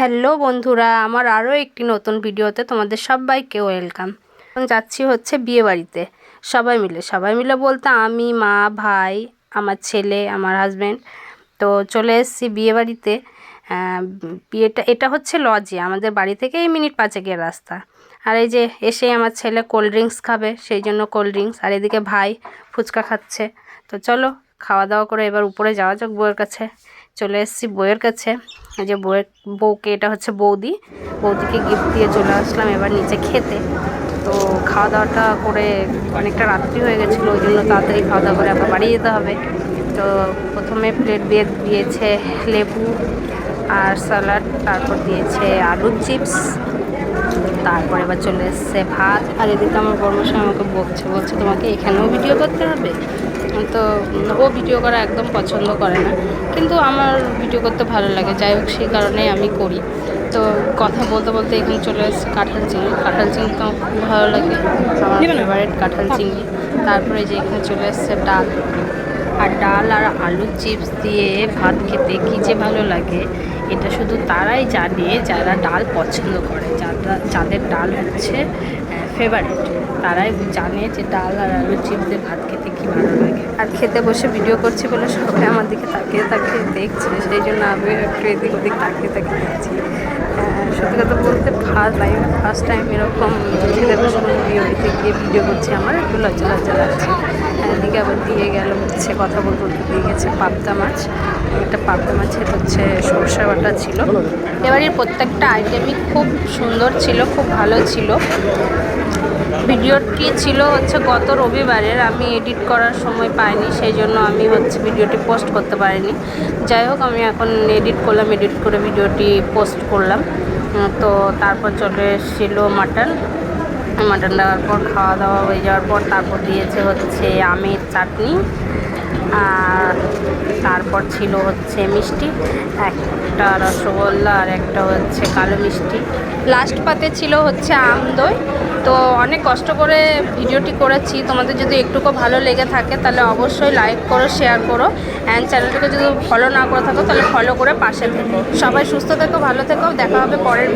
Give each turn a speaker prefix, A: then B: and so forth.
A: Hello বন্ধুরা, আমার আরও একটি নতুন ভিডিওতে তোমাদের সবাইকে ওয়েলকাম। এখন যাচ্ছি হচ্ছে বিয়েবাড়িতে সবাই মিলে বলতে আমি, মা, ভাই, আমার ছেলে, আমার হাজব্যান্ড। তো চলে এসেছি বিয়েবাড়িতে। এটা হচ্ছে লজে, আমাদের বাড়ি থেকে এই মিনিট 5-এর রাস্তা। আর এই যে এসেই আমার ছেলে কোল্ড ড্রিঙ্কস খাবে, সেই জন্য কোল্ড ড্রিঙ্কস। আর এদিকে ভাই ফুচকা খাচ্ছে। তো চলো খাওয়া দাওয়া করে এবার উপরে যাওয়া যাক বউয়ের কাছে। চলে এসেছি বউয়ের কাছে। এই যে বউকে, এটা হচ্ছে বৌদিকে গিফট দিয়ে চলে আসলাম এবার নিচে খেতে। তো খাওয়া দাওয়াটা করে অনেকটা রাত্রি হয়ে গেছিলো, ওই জন্য তাড়াতাড়ি খাওয়া দাওয়া করে আবার বাড়ি যেতে হবে। তো প্রথমে প্লেট দিয়েছে লেবু আর স্যালাড, তারপর দিয়েছে আলুর চিপস, তারপর এবার চলে এসছে ভাত। আর এদিকে আমার বর্মশাই আমাকে বলছে তোমাকে এখানেও ভিডিও করতে হবে। তো ও ভিডিও করা একদম পছন্দ করে না, কিন্তু আমার ভিডিও করতে ভালো লাগে, যাই হোক সেই কারণে আমি করি। তো কথা বলতে বলতে এখানে চলে এসছে কাঁঠাল চিংড়ি তো আমার খুব ভালো লাগে, আমার ফেভারিট কাঁঠাল চিংড়ি। তারপরে যে এখানে চলে এসছে ডাল আর আলুর চিপস দিয়ে ভাত খেতে কী যে ভালো লাগে, এটা শুধু তারাই জানে যারা ডাল পছন্দ করে, যাদের ডাল হচ্ছে ফেভারিট, তারাই জানে যে ডাল আর আলুর চিপস দিয়ে ভাত খেতে কী ভালো লাগে। আর খেতে বসে ভিডিও করছি বলে সবাই আমার দিকে তাকিয়ে দেখছে, সেই জন্য আমি একটু এদিক ওদিক তাকিয়ে দেখছি। সত্যি কথা বলতে ফার্স্ট টাইম এরকম খেতে বসে বিয়েতে গিয়ে ভিডিও করছি, আমার একটু লজ্জা লাগছে। এদিকে আবার দিয়ে গেল হচ্ছে কথা বলতে দিয়ে গেছে পাবদা মাছ। একটা পাবদা মাছের হচ্ছে সরষে বাটা ছিল। এবারের প্রত্যেকটা আইটেমই খুব সুন্দর ছিল, খুব ভালো ছিল। ভিডিওটি ছিল হচ্ছে গত রবিবারের, আমি এডিট করার সময় পাইনি, সেই জন্য আমি হচ্ছে ভিডিওটি পোস্ট করতে পারিনি। যাই হোক, আমি এখন এডিট করে ভিডিওটি পোস্ট করলাম। তো তারপর চলে এসেছিলো মাটন দেওয়ার পর, খাওয়া দাওয়া হয়ে যাওয়ার পর তারপর দিয়েছে হচ্ছে আমের চাটনি, আর তারপর ছিল হচ্ছে মিষ্টি, একটা রসগোল্লা আর একটা হচ্ছে কালো মিষ্টি। লাস্ট পাতে ছিল হচ্ছে আম দই। তো অনেক কষ্ট করে ভিডিওটি করেছি, তোমাদের যদি একটুকু ভালো লেগে থাকে তাহলে অবশ্যই লাইক করো, শেয়ার করো, অ্যান্ড চ্যানেলটাকে যদি ফলো না করে থাকো তাহলে ফলো করে পাশে থেকো। সবাই সুস্থ থেকো, ভালো থেকো, দেখা হবে পরের